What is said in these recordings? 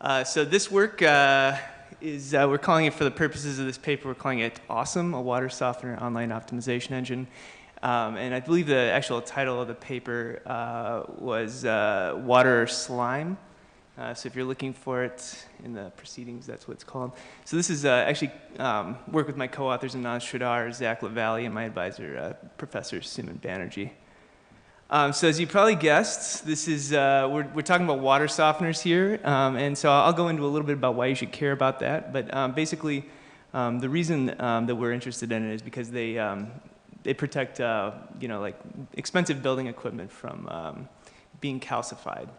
So this work is, we're calling it, for the purposes of this paper, we're calling it Awesome, a water softener online optimization engine. And I believe the actual title of the paper was Water or Slime. So if you're looking for it in the proceedings, that's what it's called. So this is actually work with my co-authors Anand Sridhar, Zach LaValle, and my advisor, Professor Simon Banerjee. So as you probably guessed, this is we're talking about water softeners here, and so I'll go into a little bit about why you should care about that. But basically, the reason that we're interested in it is because they protect like expensive building equipment from being calcified.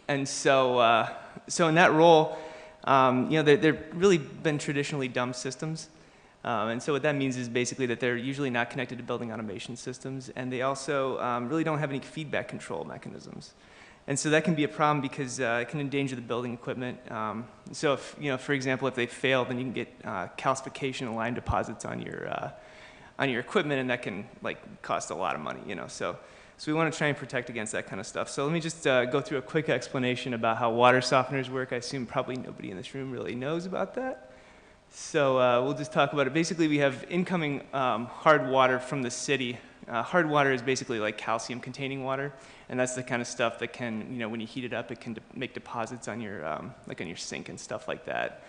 And so so in that role, they've really been traditionally dumb systems. And so what that means is basically that they're usually not connected to building automation systems, and they also really don't have any feedback control mechanisms. And so that can be a problem because it can endanger the building equipment. So if, for example, if they fail, then you can get calcification and lime deposits on your equipment, and that can cost a lot of money. So we want to try and protect against that kind of stuff. So let me just go through a quick explanation about how water softeners work. I assume probably nobody in this room really knows about that. So we'll just talk about it. Basically, we have incoming hard water from the city. Hard water is basically like calcium-containing water, and that's the kind of stuff that can, when you heat it up, it can make deposits on your, on your sink and stuff like that.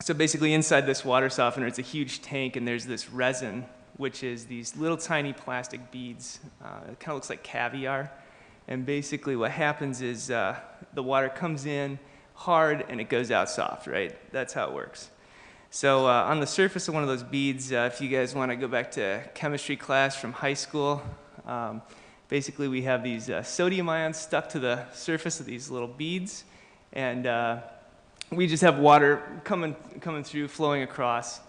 So basically, inside this water softener, it's a huge tank, and there's this resin, which is these little tiny plastic beads. It kind of looks like caviar. And basically, what happens is the water comes in hard and it goes out soft, right? That's how it works. So on the surface of one of those beads, if you guys want to go back to chemistry class from high school, basically we have these sodium ions stuck to the surface of these little beads, and we just have water coming through, flowing across,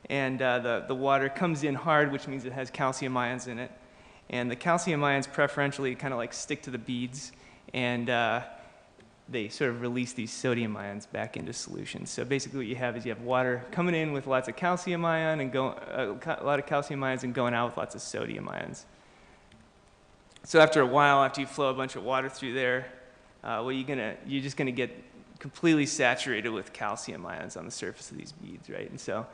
and the water comes in hard, which means it has calcium ions in it, and the calcium ions preferentially kind of stick to the beads, and they sort of release these sodium ions back into solution. So basically what you have is you have water coming in with lots of calcium ion and a lot of calcium ions, and going out with lots of sodium ions. So after a while, after you flow a bunch of water through there, you're just gonna get completely saturated with calcium ions on the surface of these beads, right? And so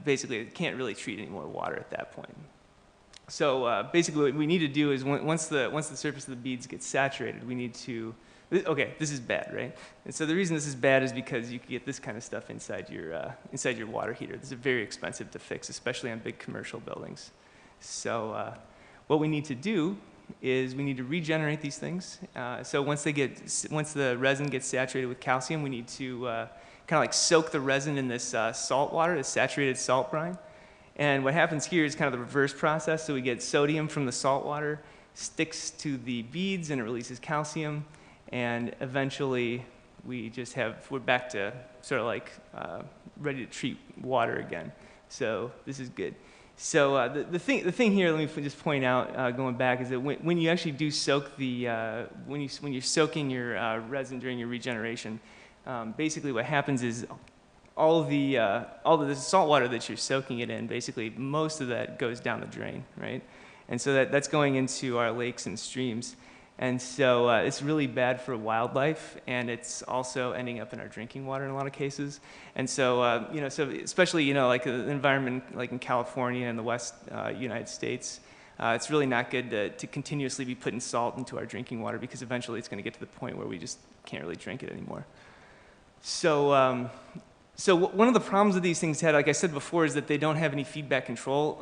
basically it can't really treat any more water at that point. So basically what we need to do is once the surface of the beads gets saturated, we need to, okay, this is bad, right? And so the reason this is bad is because you can get this kind of stuff inside your water heater. This is very expensive to fix, especially on big commercial buildings. So what we need to do is we need to regenerate these things. So once the resin gets saturated with calcium, we need to kind of soak the resin in this salt water, this saturated salt brine. And what happens here is kind of the reverse process. So we get sodium from the salt water, sticks to the beads, and it releases calcium. And eventually, we're back to sort of ready to treat water again. So this is good. So the thing here, let me just point out, going back, is that when you actually do soak when you're soaking your resin during your regeneration, basically what happens is all of the salt water that you're soaking it in, basically most of that goes down the drain, right? And so that's going into our lakes and streams. And so it's really bad for wildlife, and it's also ending up in our drinking water in a lot of cases. And so, so especially, like the environment like in California and the West United States, it's really not good to continuously be putting salt into our drinking water, because eventually it's going to get to the point where we just can't really drink it anymore. So, so one of the problems that these things had, like I said before, is that they don't have any feedback control,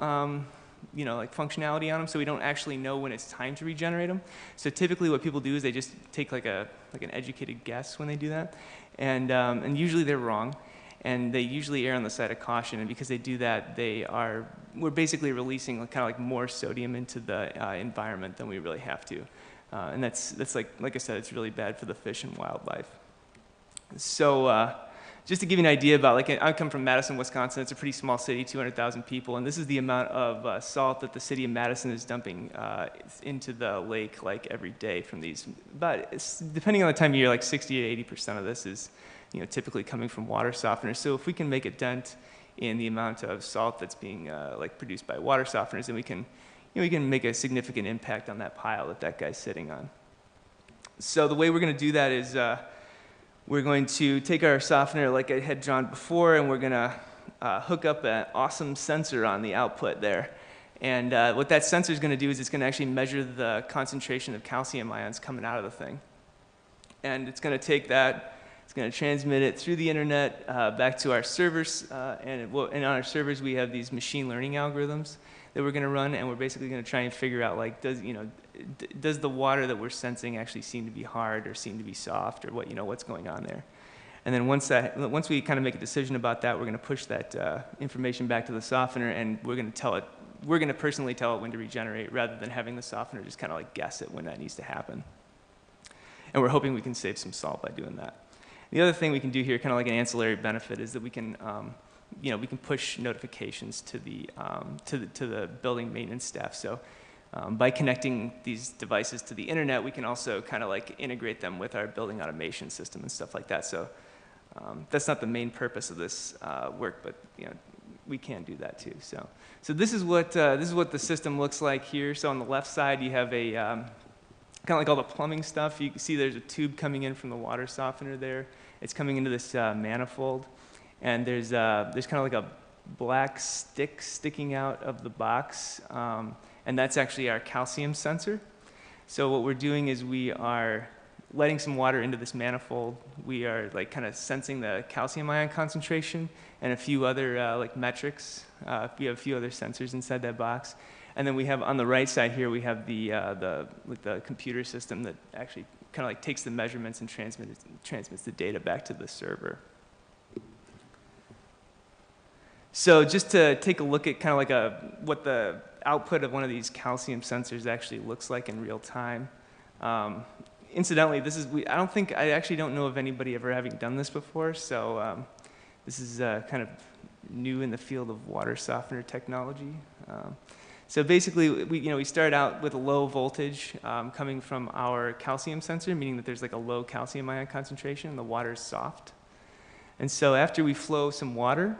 functionality on them, so we don't actually know when it's time to regenerate them. So typically what people do is they just take an educated guess when they do that, and usually they're wrong, and they usually err on the side of caution. And because they do that, we're basically releasing kind of more sodium into the environment than we really have to, and that's like I said, it's really bad for the fish and wildlife. So. Just to give you an idea about, I come from Madison, Wisconsin. It's a pretty small city, 200,000 people, and this is the amount of salt that the city of Madison is dumping into the lake every day from these. But depending on the time of year, 60 to 80% of this is, typically coming from water softeners. So if we can make a dent in the amount of salt that's being produced by water softeners, then we can make a significant impact on that pile that guy's sitting on. So the way we're going to do that is we're going to take our softener like I had drawn before, and we're going to hook up an awesome sensor on the output there. And what that sensor is going to do is it's going to actually measure the concentration of calcium ions coming out of the thing. And it's going to take that, it's going to transmit it through the internet back to our servers. And on our servers, we have these machine learning algorithms that we're going to run, and we're basically going to try and figure out, like, does the water that we're sensing actually seem to be hard or seem to be soft, or what's going on there. And then once we kind of make a decision about that, we're going to push that information back to the softener, and we're going to personally tell it when to regenerate, rather than having the softener just kind of like guess it when that needs to happen. And we're hoping we can save some salt by doing that. The other thing we can do here, kind of like an ancillary benefit, is that we can we can push notifications to the building maintenance staff. So by connecting these devices to the internet, we can also kind of like integrate them with our building automation system and stuff like that. So that's not the main purpose of this work, but we can do that too. So this is what the system looks like here. So on the left side, you have a kind of like all the plumbing stuff. You can see there's a tube coming in from the water softener there. It's coming into this manifold. And there's kind of like a black stick sticking out of the box, and that's actually our calcium sensor. So what we're doing is we are letting some water into this manifold. We are like kind of sensing the calcium ion concentration and a few other like metrics. We have a few other sensors inside that box. And then we have on the right side here, we have the computer system that actually kind of like takes the measurements and transmits the data back to the server. So just to take a look at kind of like what the output of one of these calcium sensors actually looks like in real time. Incidentally, I actually don't know of anybody ever having done this before, so this is kind of new in the field of water softener technology. So basically, we start out with a low voltage coming from our calcium sensor, meaning that there's like a low calcium ion concentration and the water is soft. And so after we flow some water,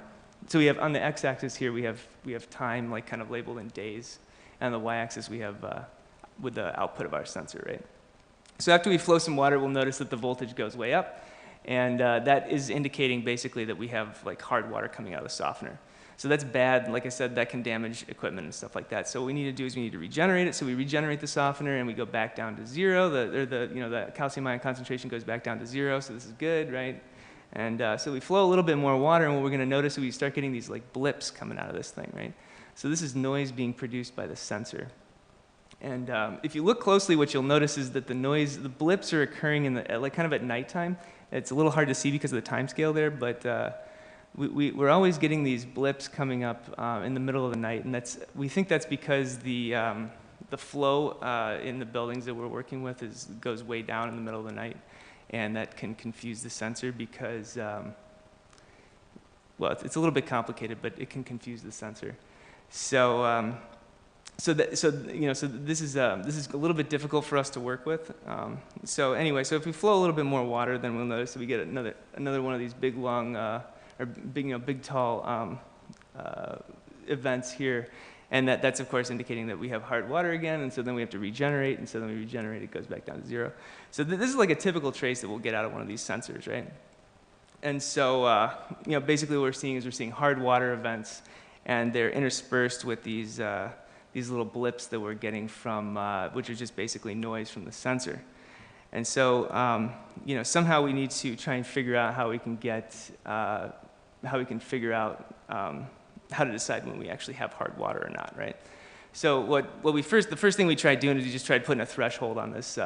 so we have on the x-axis here we have time like kind of labeled in days, and on the y-axis we have with the output of our sensor, right? So after we flow some water, we'll notice that the voltage goes way up, and that is indicating basically that we have like hard water coming out of the softener. So that's bad. Like I said, that can damage equipment and stuff like that. So what we need to do is we need to regenerate it. So we regenerate the softener and we go back down to zero. The calcium ion concentration goes back down to zero. So this is good, right? And so we flow a little bit more water, and what we're going to notice is we start getting these like blips coming out of this thing, right? So this is noise being produced by the sensor. And if you look closely, what you'll notice is that the blips are occurring like kind of at nighttime. It's a little hard to see because of the time scale there, but we're always getting these blips coming up in the middle of the night, and we think that's because the flow in the buildings that we're working with goes way down in the middle of the night. And that can confuse the sensor because, well, it's a little bit complicated, but it can confuse the sensor. So this is a little bit difficult for us to work with. So anyway, so if we flow a little bit more water, then we'll notice that we get another one of these big long or big tall events here. And that's, of course, indicating that we have hard water again, and so then we have to regenerate, and so then we regenerate, it goes back down to zero. So this is like a typical trace that we'll get out of one of these sensors, right? And so, basically what we're seeing hard water events, and they're interspersed with these little blips that we're getting from, which are just basically noise from the sensor. And so, somehow we need to try and figure out how we can figure out how to decide when we actually have hard water or not, right? So the first thing we tried doing is we just tried putting a threshold on this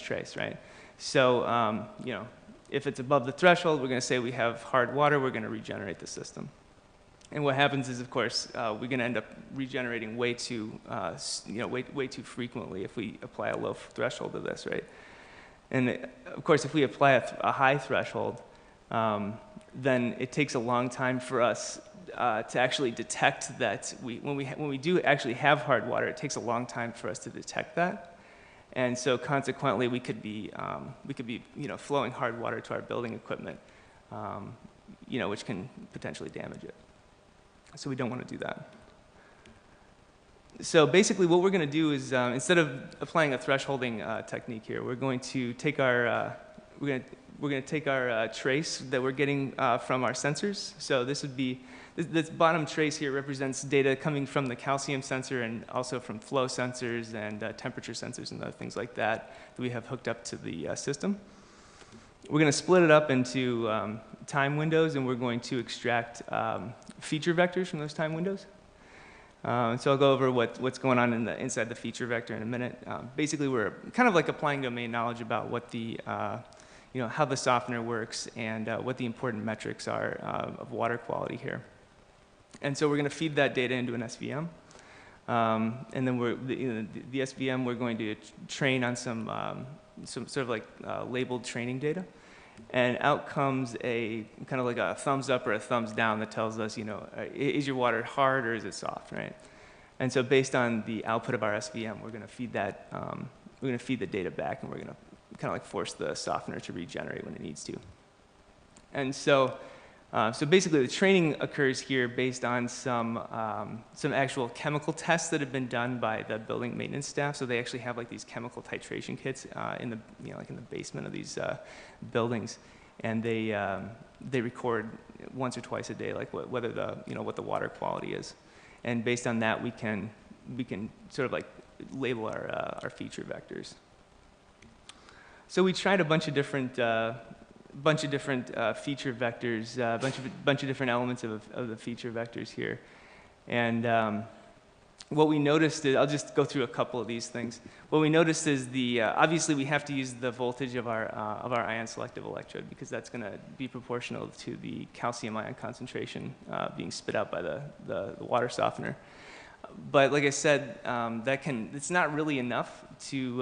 trace, right? So if it's above the threshold, we're going to say we have hard water. We're going to regenerate the system. And what happens is, of course, we're going to end up regenerating way too frequently if we apply a low threshold to this, right? And of course, if we apply a high threshold, then it takes a long time for us to actually detect that when we do actually have hard water, it takes a long time for us to detect that, and so consequently we could be flowing hard water to our building equipment, which can potentially damage it. So we don't want to do that. So basically what we're going to do is, instead of applying a thresholding technique here, we're going to take our, we're going to take our trace that we're getting from our sensors. So this would be, this bottom trace here represents data coming from the calcium sensor and also from flow sensors and temperature sensors and other things like that that we have hooked up to the system. We're going to split it up into time windows, and we're going to extract feature vectors from those time windows. So I'll go over what's going on inside the feature vector in a minute. Basically, we're kind of like applying domain knowledge about what the, how the softener works and what the important metrics are of water quality here. And so we're going to feed that data into an SVM. And then the SVM we're going to train on some sort of like labeled training data. And out comes a kind of like a thumbs up or a thumbs down that tells us, is your water hard or is it soft, right? And so based on the output of our SVM, we're going to feed that, we're going to feed the data back, and we're going to kind of like force the softener to regenerate when it needs to. And so, so basically the training occurs here based on some actual chemical tests that have been done by the building maintenance staff. So they actually have like these chemical titration kits in the, like in the basement of these buildings, and they record once or twice a day like whether the, what the water quality is. And based on that, we can sort of like label our feature vectors. So we tried a bunch of different feature vectors, bunch of different elements of the feature vectors here. And what we noticed is, I'll just go through a couple of these things. What we noticed is obviously we have to use the voltage of our ion selective electrode, because that's going to be proportional to the calcium ion concentration being spit out by the water softener. But like I said, it's not really enough to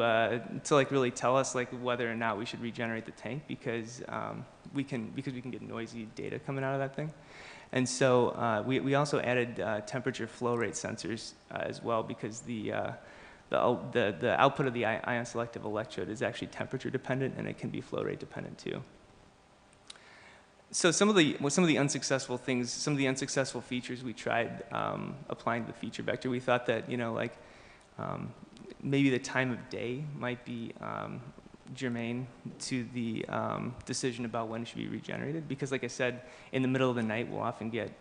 like really tell us like whether or not we should regenerate the tank, because we can get noisy data coming out of that thing. And so we also added temperature flow rate sensors as well, because the output of the ion selective electrode is actually temperature dependent, and it can be flow rate dependent too. So some of the unsuccessful things, some of the unsuccessful features we tried applying to the feature vector, we thought that maybe the time of day might be germane to the decision about when it should be regenerated, because like I said, in the middle of the night we'll often get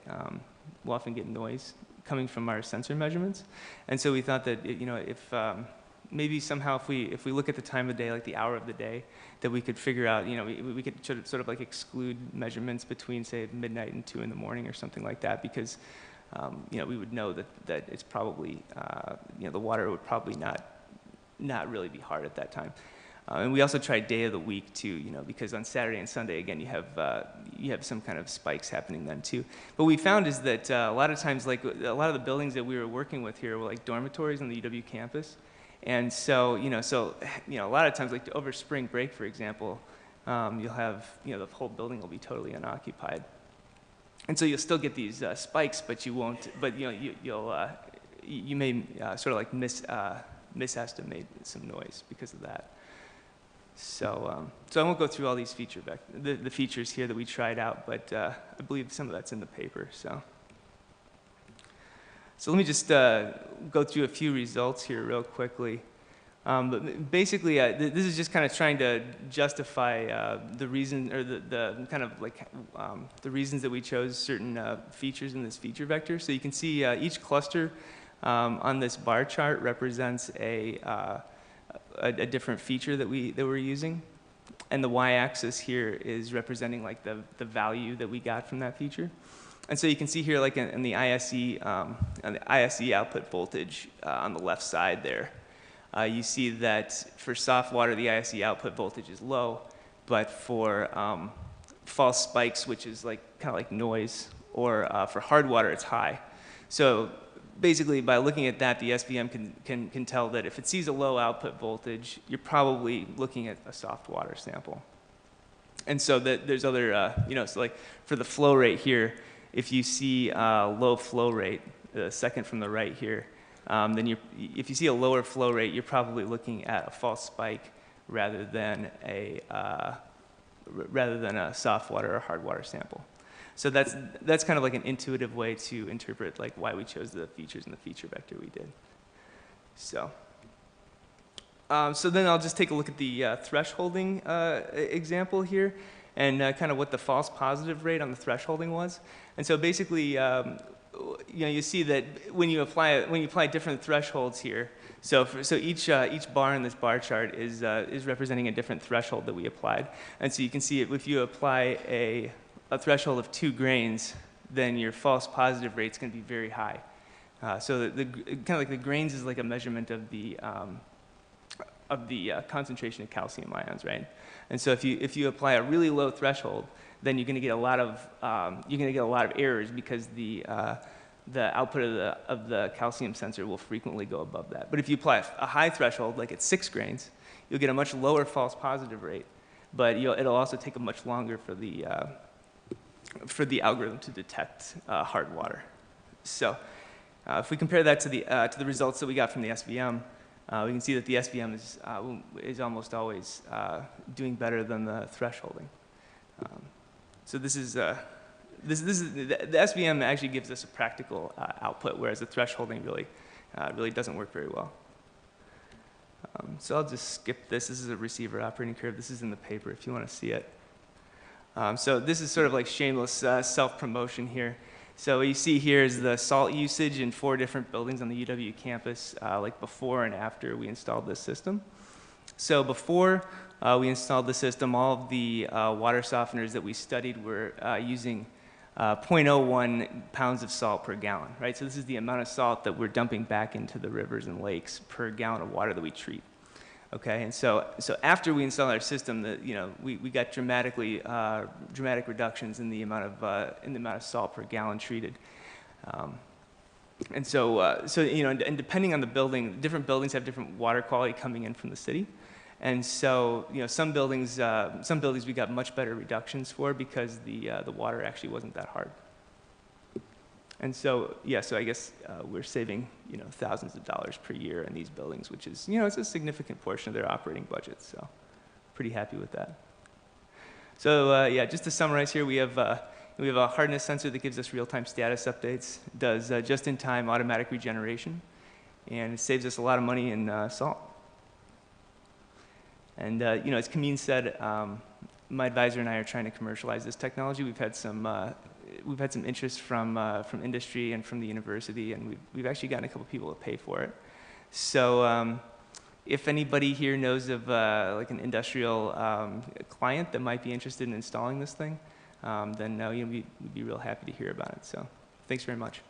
noise coming from our sensor measurements, and so we thought that if maybe somehow if we look at the time of day, like the hour of the day, that we could figure out, we could sort of like exclude measurements between, say, midnight and 2 in the morning or something like that, because we would know that it's probably, the water would probably not really be hard at that time. And we also tried day of the week too, because on Saturday and Sunday, again, you have some kind of spikes happening then too. But what we found is that a lot of times, like a lot of the buildings that we were working with here were like dormitories on the UW campus. And so, a lot of times, like over spring break, for example, you'll have, the whole building will be totally unoccupied. And so you'll still get these spikes, but you won't, but you may sort of like misestimate some noise because of that. So, so I won't go through all these the features here that we tried out, but I believe some of that's in the paper. So let me just go through a few results here real quickly. But basically, this is just kind of trying to justify the reason, or the kind of like the reasons that we chose certain features in this feature vector. So you can see each cluster on this bar chart represents a different feature that we're using, and the y-axis here is representing like the value that we got from that feature. And so you can see here, like in the ISE output voltage on the left side there, you see that for soft water, the ISE output voltage is low, but for false spikes, which is like kind of like noise, or for hard water, it's high. So basically, by looking at that, the SVM can tell that if it sees a low output voltage, you're probably looking at a soft water sample. And so there's other, so like for the flow rate here, if you see low flow rate, the second from the right here, then if you see a lower flow rate, you're probably looking at a false spike rather than a soft water or hard water sample. So that's kind of like an intuitive way to interpret like why we chose the features in the feature vector we did. So, so then I'll just take a look at the thresholding example here, and kind of what the false positive rate on the thresholding was. And so basically, you see that when you apply different thresholds here. So each bar in this bar chart is representing a different threshold that we applied. And so you can see if you apply a threshold of 2 grains, then your false positive rate is going to be very high. So kind of like the grains is like a measurement of the concentration of calcium ions, right? And so if you apply a really low threshold, then you're going to get a lot of errors because the output of the calcium sensor will frequently go above that. But if you apply a high threshold, like at 6 grains, you'll get a much lower false positive rate, but it'll also take much longer for the algorithm to detect hard water. So if we compare that to the results that we got from the SVM, we can see that the SVM is almost always doing better than the thresholding. So this is the SVM actually gives us a practical output, whereas the thresholding really doesn't work very well. So I'll just skip this. This is a receiver operating curve. This is in the paper if you want to see it. So this is sort of like shameless self-promotion here. So what you see here is the salt usage in 4 different buildings on the UW campus, like before and after we installed this system. So before we installed the system, all of the water softeners that we studied were using 0.01 pounds of salt per gallon, right? So this is the amount of salt that we're dumping back into the rivers and lakes per gallon of water that we treat. Okay, and so after we installed our system, we got dramatic reductions in the amount of salt per gallon treated. And and depending on the building, different buildings have different water quality coming in from the city. And so, some buildings we got much better reductions for because the water actually wasn't that hard. And so, so I guess we're saving, thousands of dollars per year in these buildings, which is, it's a significant portion of their operating budget. So, pretty happy with that. So, just to summarize here, we have a hardness sensor that gives us real-time status updates, does just-in-time automatic regeneration, and it saves us a lot of money in salt. And as Kameen said, my advisor and I are trying to commercialize this technology. We've had some interest from industry and from the university, and we've actually gotten a couple people to pay for it. So if anybody here knows of like an industrial client that might be interested in installing this thing, then we'd be real happy to hear about it. So thanks very much.